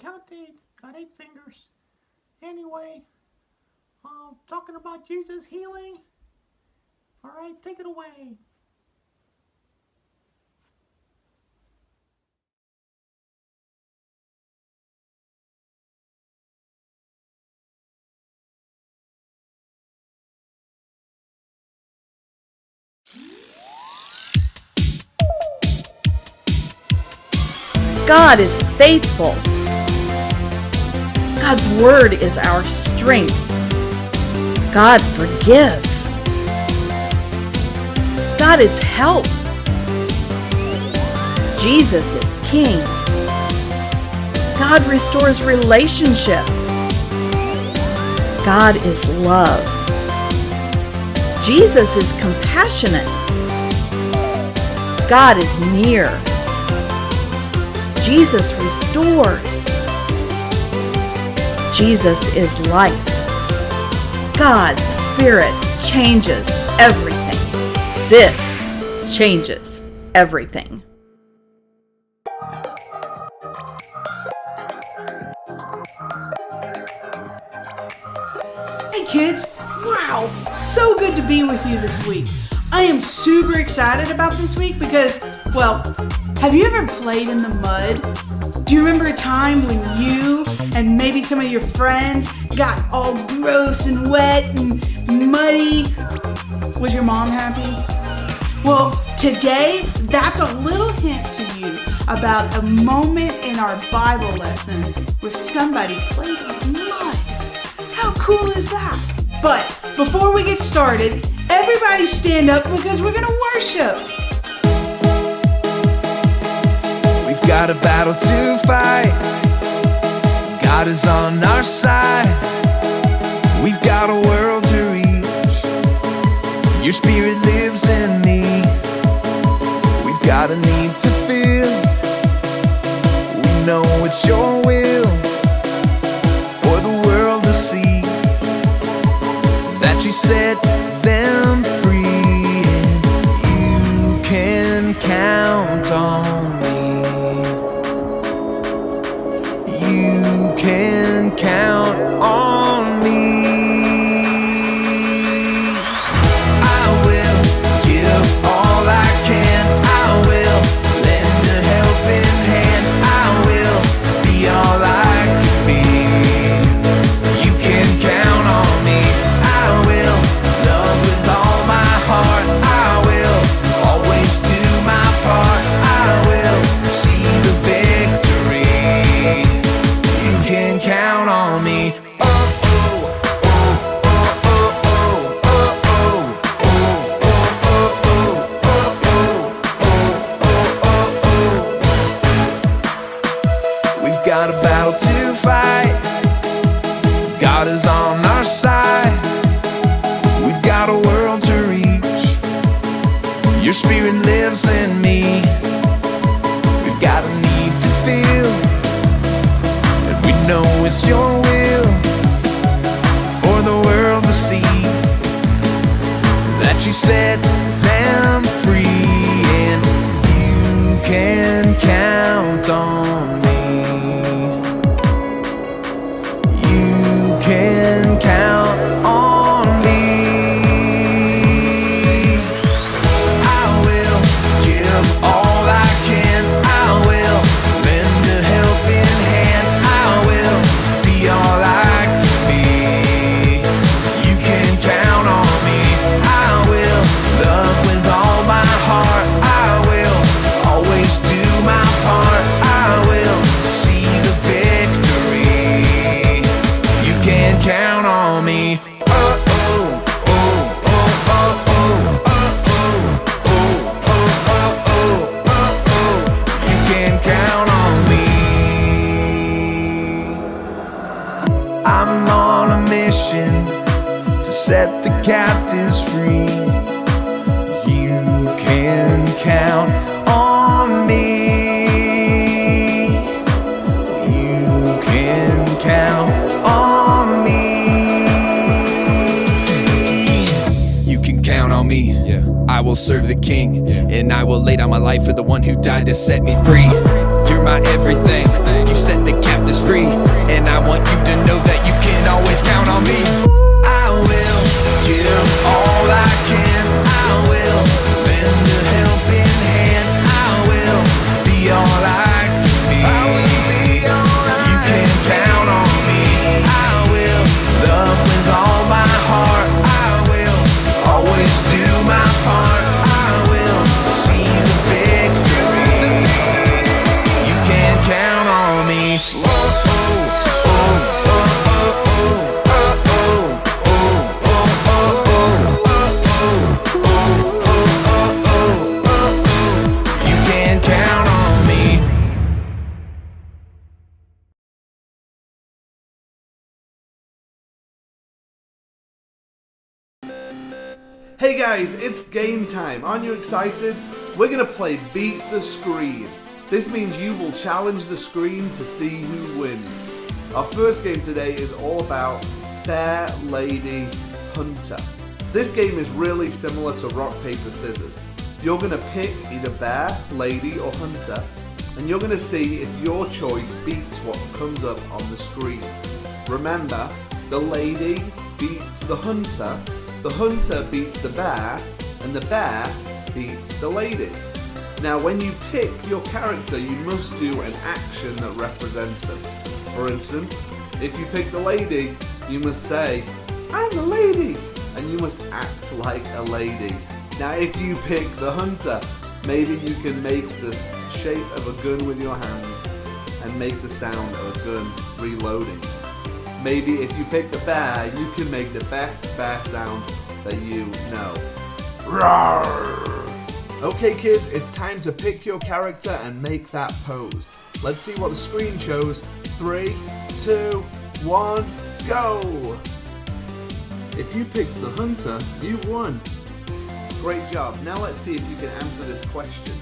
count to 8. Got 8 fingers. Anyway, talking about Jesus healing. All right, take it away. God is faithful. God's word is our strength. God forgives. God is help. Jesus is King. God restores relationship. God is love. Jesus is compassionate. God is near. Jesus restores. Jesus is life. God's Spirit changes everything. This changes everything. Hey kids, wow, so good to be with you this week. I am super excited about this week because, well, have you ever played in the mud? Do you remember a time when you and maybe some of your friends got all gross and wet and muddy? Was your mom happy? Well, today, that's a little hint to you about a moment in our Bible lesson where somebody played with mud. How cool is that? But before we get started, everybody stand up because we're going to worship. We've got a battle to fight. God is on our side. We've got a world to reach. Your spirit lives in me. We've got a need to fill. We know it's your will for the world to see that you set them free. You can count on me. You can count on me. I will give all I can. I will lend a helping hand. I will be all I can be. You can count on me. I will love with all my heart. I will always do my part. I will see the victory. You can count on me. Oh, oh, oh, oh, oh, oh, oh, oh, oh. We've got a battle to fight. God is on our side. We've got a world to reach. Your spirit lives in me. We've got a need to feel, and we know it's your will for the world to see that you set them free. And you can count on me. You can count on me. I will give all I can. I will lend a helping hand. I will be all I can be. You can count on me. I will love with all my heart. I will always do my part. I will see the victory. You can count on me. Oh, oh, oh, oh, oh, oh, oh, oh, oh, oh, oh, oh, oh. You can count on me. I'm on a mission to set the captives free. You can count on me. You can count on me. You can count on me. Yeah. I will serve the King, and I will lay down my life for the one who died to set me free. You're my everything. You set the captives free. And I want you to know that you can always count on me. I will give all I can. I will lend a helping hand. I will be all I can be. You can count on me. I will love with all my heart. I will always do my part. I will see the victory. You can count on me. Oh, oh, oh, oh, oh, oh, oh, oh, oh, oh, oh, oh, oh, oh. You can count on me. Hey guys, it's game time. Aren't you excited? We're gonna play Beat the Screen. This means you will challenge the screen to see who wins. Our first game today is all about Bear, Lady, Hunter. This game is really similar to rock, paper, scissors. You're gonna pick either Bear, Lady, or Hunter, and you're gonna see if your choice beats what comes up on the screen. Remember, the lady beats the hunter beats the bear, and the bear beats the lady. Now when you pick your character, you must do an action that represents them. For instance, if you pick the lady, you must say, "I'm the lady," and you must act like a lady. Now if you pick the hunter, maybe you can make the shape of a gun with your hands and make the sound of a gun reloading. Maybe if you pick the bear, you can make the best bear sound that you know. Roar! Okay kids, it's time to pick your character and make that pose. Let's see what the screen shows. 3, 2, 1, go! If you picked the hunter, you won. Great job. Now let's see if you can answer this question.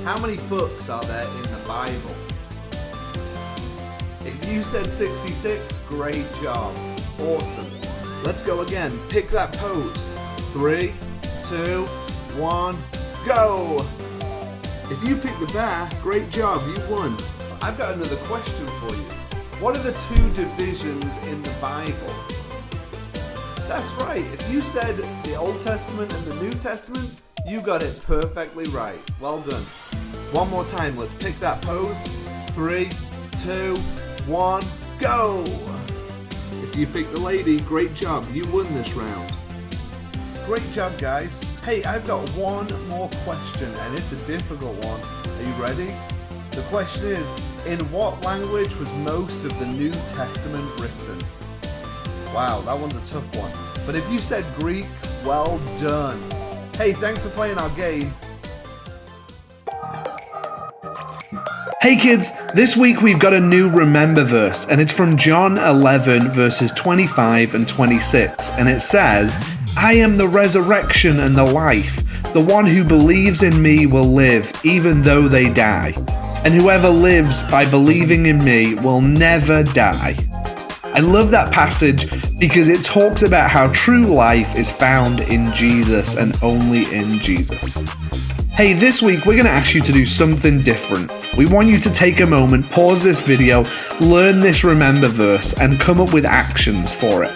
How many books are there in the Bible? If you said 66, great job. Awesome. Let's go again. Pick that pose. 3, 2, 1, go! If you picked the bear, great job, you won. I've got another question for you. What are the two divisions in the Bible? That's right. If you said the Old Testament and the New Testament, you got it perfectly right. Well done. One more time, let's pick that pose. 3, 2, 1, go! If you picked the lady, great job, you won this round. Great job, guys. Hey, I've got one more question, and it's a difficult one. Are you ready? The question is, in what language was most of the New Testament written? Wow, that one's a tough one. But if you said Greek, well done. Hey, thanks for playing our game. Hey kids, this week we've got a new Remember verse, and it's from John 11 verses 25 and 26, and it says, "I am the resurrection and the life. The one who believes in me will live, even though they die. And whoever lives by believing in me will never die." I love that passage because it talks about how true life is found in Jesus and only in Jesus. Hey, this week we're going to ask you to do something different. We want you to take a moment, pause this video, learn this Remember verse, and come up with actions for it.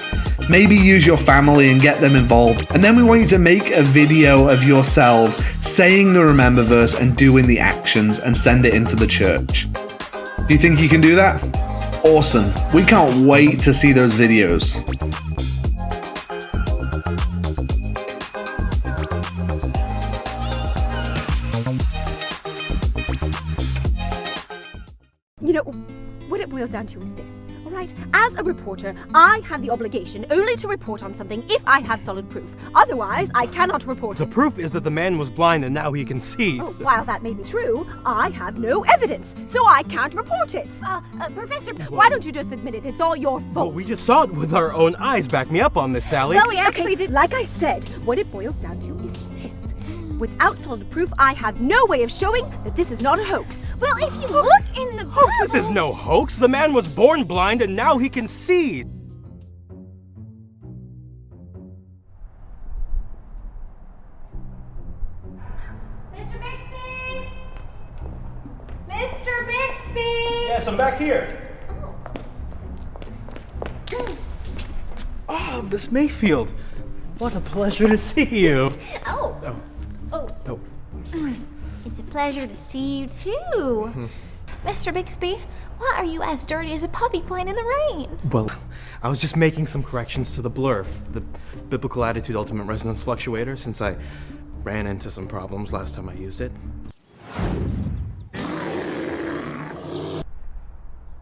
Maybe use your family and get them involved, and then we want you to make a video of yourselves saying the Remember verse and doing the actions and send it into the church. Do you think you can do that? Awesome. We can't wait to see those videos. You know, what it boils down to is this, all right? As a reporter, I have the obligation only to report on something if I have solid proof. Otherwise, I cannot report The it. proof is that the man was blind and now he can see. Oh, while that may be true, I have no evidence, so I can't report it. Professor, why don't you just admit it? It's all your fault. Well, we just saw it with our own eyes. Back me up on this, Sally. Well, we actually did. Like I said, what it boils down to is this. Without solid proof, I have no way of showing that this is not a hoax. Well, if you look in the Bible... This is no hoax. The man was born blind and now he can see. Mr. Bixby! Mr. Bixby! Yes, I'm back here. Oh, Miss Mayfield. What a pleasure to see you. Oh. Oh. It's a pleasure to see you too. Mr. Bixby, why are you as dirty as a puppy playing in the rain? Well, I was just making some corrections to the blurf, the biblical attitude ultimate resonance fluctuator, since I ran into some problems last time I used it.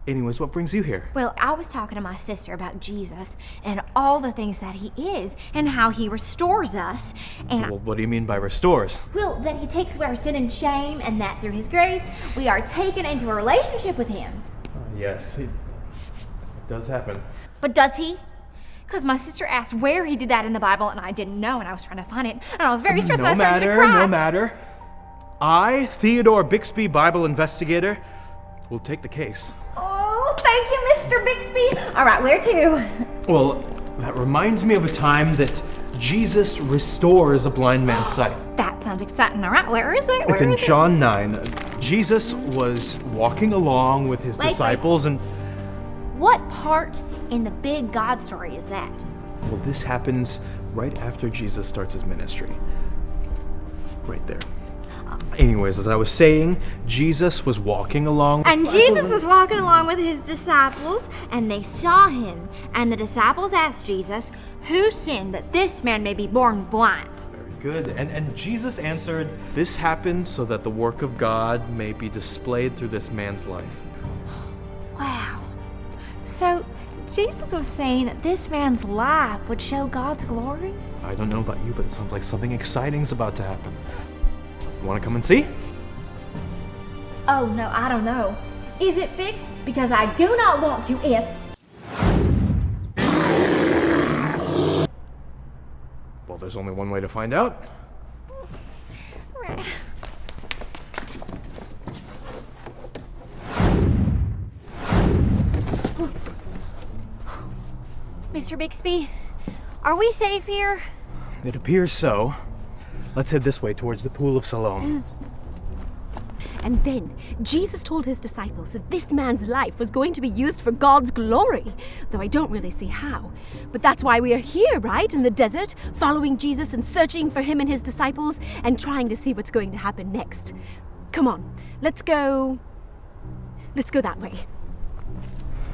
Anyways, what brings you here? Well, I was talking to my sister about Jesus and all the things that he is and how he restores us and Well, what do you mean by restores? well, that he takes away our sin and shame and that through his grace we are taken into a relationship with him. Yes, it does happen. But does he? Because my sister asked where he did that in the Bible and I didn't know and I was trying to find it and I was very stressed and I started to cry. No matter. I, Theodore Bixby, Bible investigator, will take the case. Oh, thank you, Mr. Bixby. All right, where to? Well, that reminds me of a time that Jesus restores a blind man's sight. That sounds exciting. All right, where is it? It's in Where is it? John 9. Jesus was walking along with his Wait. disciples and... What part in the big God story is that? Well, this happens right after Jesus starts his ministry. Right there. Anyways, as I was saying, Jesus was walking along. And Jesus was walking along with his disciples, and they saw him. And the disciples asked Jesus, who sinned that this man may be born blind? Very good. And Jesus answered, this happened so that the work of God may be displayed through this man's life. Wow. So, Jesus was saying that this man's life would show God's glory? I don't know about you, but it sounds like something exciting's about to happen. You want to come and see? Oh, no, I don't know. Is it fixed? Because I do not want to if... Well, there's only one way to find out. Mr. Bixby, are we safe here? It appears so. Let's head this way towards the Pool of Siloam. And then Jesus told his disciples that this man's life was going to be used for God's glory, though I don't really see how. But that's why we are here, right? In the desert, following Jesus and searching for him and his disciples and trying to see what's going to happen next. Come on, let's go that way.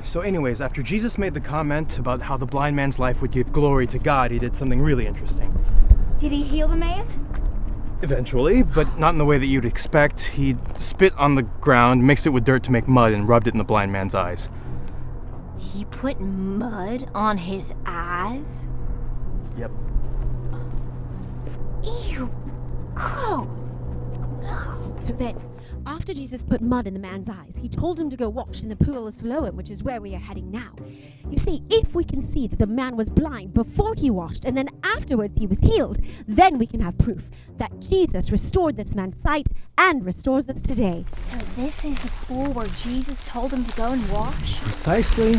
So anyways, after Jesus made the comment about how the blind man's life would give glory to God, he did something really interesting. Did he heal the man? Eventually, but not in the way that you'd expect. He spit on the ground, mixed it with dirt to make mud, and rubbed it in the blind man's eyes. He put mud on his eyes? Yep. Ew, gross. So then, after Jesus put mud in the man's eyes, he told him to go wash in the Pool of Siloam, which is where we are heading now. You see, if we can see that the man was blind before he washed and then afterwards he was healed, then we can have proof that Jesus restored this man's sight and restores us today. So this is the pool where Jesus told him to go and wash? Precisely.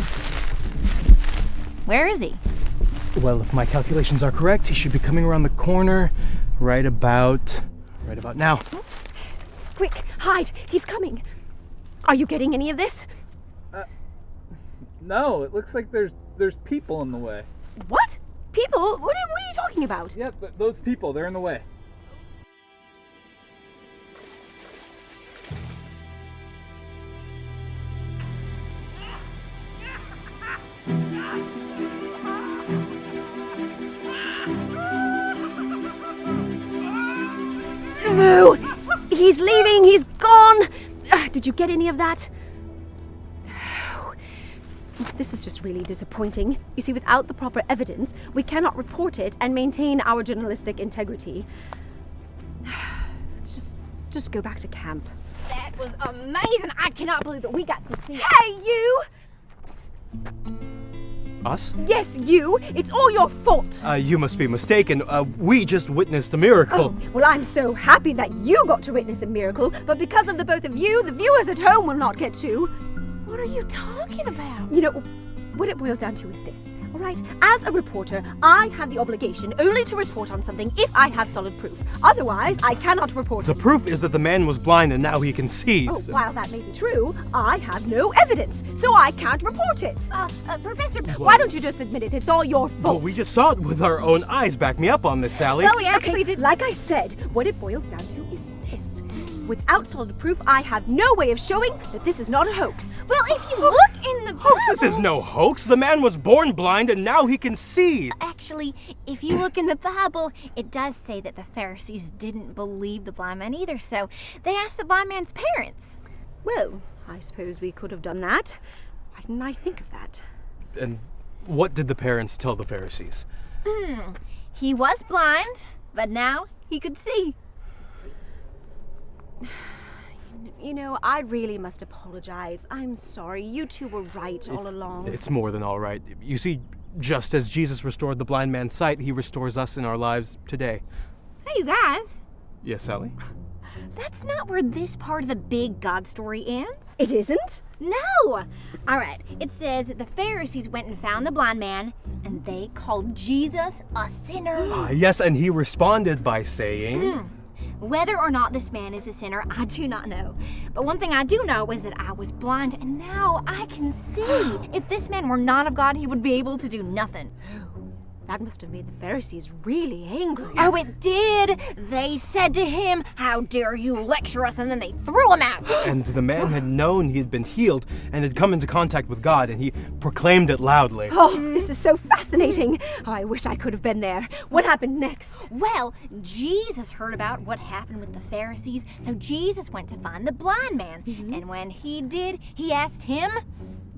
Where is he? Well, if my calculations are correct, he should be coming around the corner right about now. Quick, hide! He's coming! Are you getting any of this? No, it looks like there's people in the way. What? People? What are you talking about? Yeah, those people, they're in the way. No! He's leaving! He's gone! Did you get any of that? This is just really disappointing. You see, without the proper evidence, we cannot report it and maintain our journalistic integrity. Let's just go back to camp. That was amazing. I cannot believe that we got to see it. Hey, you! Us? Yes, you! It's all your fault! You must be mistaken. We just witnessed a miracle. Oh, well, I'm so happy that you got to witness a miracle, but because of the both of you, the viewers at home will not get to. What are you talking about? You know, what it boils down to is this, all right? As a reporter, I have the obligation only to report on something if I have solid proof. Otherwise, I cannot report The it. proof is that the man was blind and now he can see. Oh, while that may be true, I have no evidence, so I can't report it. Professor, why don't you just admit it? It's all your fault. Well, we just saw it with our own eyes. Back me up on this, Sally. Well, we actually did. Like I said, what it boils down to is this. Without solid proof, I have no way of showing that this is not a hoax. Well, if you look in the Bible... This is no hoax. The man was born blind and now he can see. Actually, if you look in the Bible, it does say that the Pharisees didn't believe the blind man either, so they asked the blind man's parents. Well, I suppose we could have done that. Why didn't I think of that? And what did the parents tell the Pharisees? He was blind, but now he could see. You know, I really must apologize. I'm sorry. You two were right all along. It's more than all right. You see, just as Jesus restored the blind man's sight, he restores us in our lives today. Hey, you guys. Yes, Sally? That's not where this part of the big God story ends. It isn't? No! All right, it says that the Pharisees went and found the blind man, and they called Jesus a sinner. Yes, and he responded by saying... Whether or not this man is a sinner, I do not know. But one thing I do know is that I was blind, and now I can see. If this man were not of God, he would be able to do nothing. That must have made the Pharisees really angry. Oh, it did! They said to him, "How dare you lecture us?" And then they threw him out. And the man had known he had been healed and had come into contact with God, and he proclaimed it loudly. Oh, this is so fascinating. Oh, I wish I could have been there. What happened next? Well, Jesus heard about what happened with the Pharisees, so Jesus went to find the blind man. And when he did, he asked him,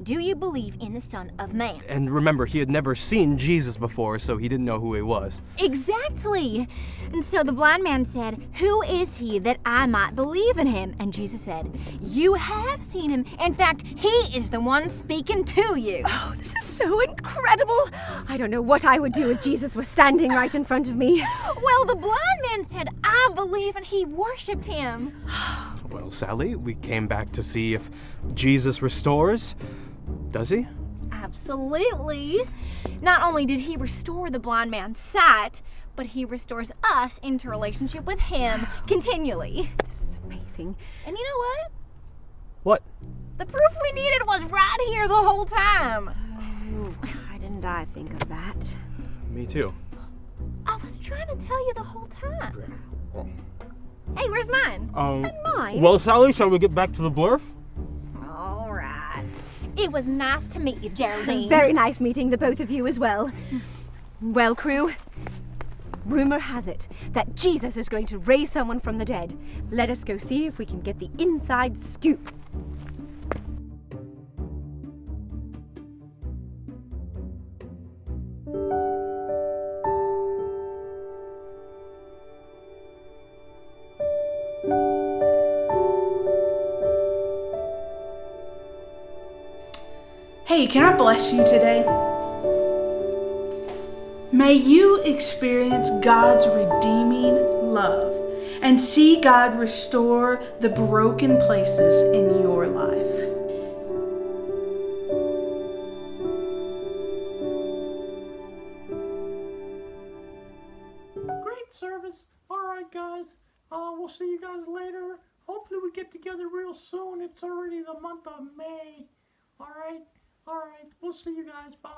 "Do you believe in the Son of Man?" And remember, he had never seen Jesus before, so he didn't know who he was. Exactly. And so the blind man said, "Who is he that I might believe in him?" And Jesus said, "You have seen him. In fact, he is the one speaking to you." Oh, this is so incredible. I don't know what I would do if Jesus was standing right in front of me. Well, the blind man said, "I believe," and he worshipped him. Well, Sally, we came back to see if Jesus restores. Does he? Absolutely. Not only did he restore the blind man's sight, but he restores us into relationship with him continually. This is amazing. And you know what? What? The proof we needed was right here the whole time. Oh, why didn't I think of that? Me too. I was trying to tell you the whole time. Hey, where's mine? Mine? Well, Sally, shall we get back to the blurf? All right. It was nice to meet you, Geraldine. Very nice meeting the both of you as well. Well, crew, rumor has it that Jesus is going to raise someone from the dead. Let us go see if we can get the inside scoop. Hey, can I bless you today? May you experience God's redeeming love and see God restore the broken places in your life. Great service. All right, guys. We'll see you guys later. Hopefully we get together real soon. It's already the month of May. All right. We'll see you guys. Bye.